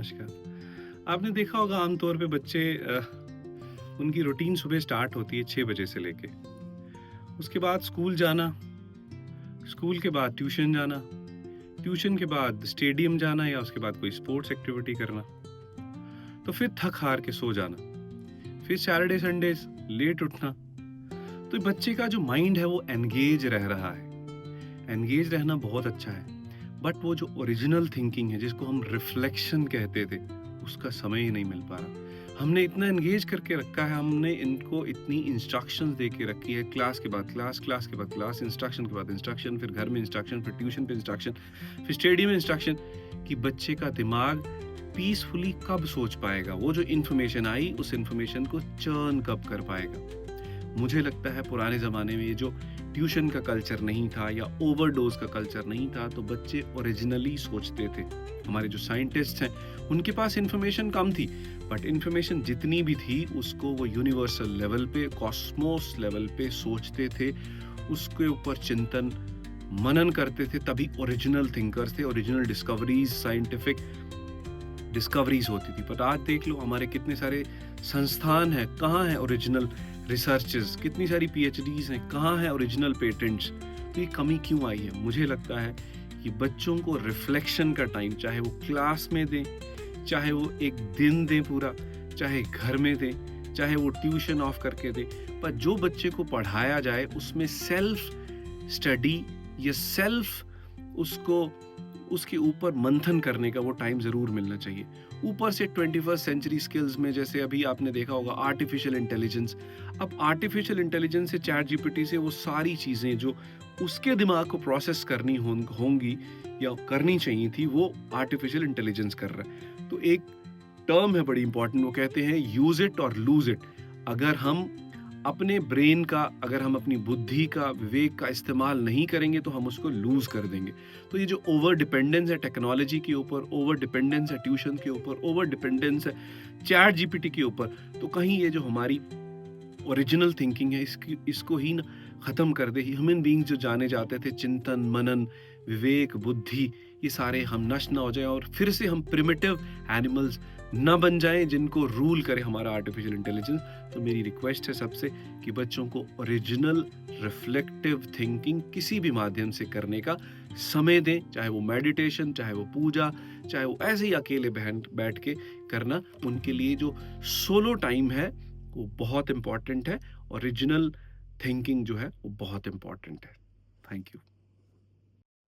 नमस्कार। आपने देखा होगा आमतौर पे बच्चे उनकी रूटीन सुबह स्टार्ट होती है 6 बजे से लेके। उसके बाद स्कूल जाना, स्कूल के बाद ट्यूशन जाना, ट्यूशन के बाद स्टेडियम जाना या उसके बाद कोई स्पोर्ट्स एक्टिविटी करना, तो फिर थक हार के सो जाना। फिर सैटरडे संडेज लेट उठना। तो बच्चे का जो माइंड है वो एंगेज रह रहा है। एंगेज रहना बहुत अच्छा है, बट वो जो ओरिजिनल थिंकिंग है जिसको हम रिफ्लेक्शन कहते थे, उसका समय ही नहीं मिल पा रहा। हमने इतना एंगेज करके रखा है, हमने इनको इतनी इंस्ट्रक्शंस दे के रखी है, क्लास के बाद क्लास, क्लास के बाद क्लास, इंस्ट्रक्शन के बाद इंस्ट्रक्शन, फिर घर में इंस्ट्रक्शन, फिर ट्यूशन पे इंस्ट्रक्शन, फिर स्टेडियम में इंस्ट्रक्शन, कि बच्चे का दिमाग पीसफुली कब सोच पाएगा, वो जो इन्फॉर्मेशन आई उस इन्फॉर्मेशन को चर्न कब कर पाएगा। मुझे लगता है पुराने ज़माने में ये जो ट्यूशन का कल्चर नहीं था या ओवरडोज का कल्चर नहीं था, तो बच्चे ओरिजिनली सोचते थे। हमारे जो साइंटिस्ट हैं उनके पास इंफॉर्मेशन कम थी, बट इंफॉर्मेशन जितनी भी थी उसको वो यूनिवर्सल लेवल पे, कॉस्मोस लेवल पे सोचते थे, उसके ऊपर चिंतन मनन करते थे, तभी ओरिजिनल थिंकर्स थे, ओरिजिनल डिस्कवरीज, साइंटिफिक डिस्कवरीज होती थी। पर आज देख लो हमारे कितने सारे संस्थान हैं, कहाँ है ओरिजिनल रिसर्चेस, कितनी सारी पीएचडीज हैं, कहाँ है ओरिजिनल पेटेंट्स। तो ये कमी क्यों आई है? मुझे लगता है कि बच्चों को रिफ्लेक्शन का टाइम, चाहे वो क्लास में दें, चाहे वो एक दिन दें पूरा, चाहे घर में दें, चाहे वो ट्यूशन ऑफ करके दें, पर जो बच्चे को पढ़ाया जाए उसमें सेल्फ स्टडी या सेल्फ उसको उसके ऊपर मंथन करने का वो टाइम ज़रूर मिलना चाहिए। ऊपर से 21st सेंचुरी स्किल्स में जैसे अभी आपने देखा होगा आर्टिफिशियल इंटेलिजेंस। अब आर्टिफिशियल इंटेलिजेंस से, चैट जीपीटी से वो सारी चीज़ें जो उसके दिमाग को प्रोसेस करनी होंगी या करनी चाहिए थी, वो आर्टिफिशियल इंटेलिजेंस कर रहा है। तो एक टर्म है बड़ी इंपॉर्टेंट, वो कहते हैं यूज़ इट और लूज़ इट। अगर हम अपने ब्रेन का, अगर हम अपनी बुद्धि का, विवेक का इस्तेमाल नहीं करेंगे तो हम उसको लूज कर देंगे। तो ये जो ओवर डिपेंडेंस है टेक्नोलॉजी के ऊपर, ओवर डिपेंडेंस है ट्यूशन के ऊपर, ओवर डिपेंडेंस है चैट जीपीटी के ऊपर, तो कहीं ये जो हमारी ओरिजिनल थिंकिंग है इसको ही ना ख़त्म कर दे। ह्यूमन बीइंग्स जो जाने जाते थे, चिंतन मनन विवेक बुद्धि, ये सारे हम नष्ट ना हो जाए और फिर से हम प्रिमिटिव एनिमल्स ना बन जाएं जिनको रूल करे हमारा आर्टिफिशियल इंटेलिजेंस। तो मेरी रिक्वेस्ट है सबसे कि बच्चों को ओरिजिनल रिफ्लेक्टिव थिंकिंग किसी भी माध्यम से करने का समय दें, चाहे वो मेडिटेशन, चाहे वो पूजा, चाहे वो ऐसे ही अकेले बैठ के करना। उनके लिए जो सोलो टाइम है वो बहुत इंपॉर्टेंट है, ओरिजिनल थिंकिंग जो है वो बहुत इंपॉर्टेंट है। Thank you.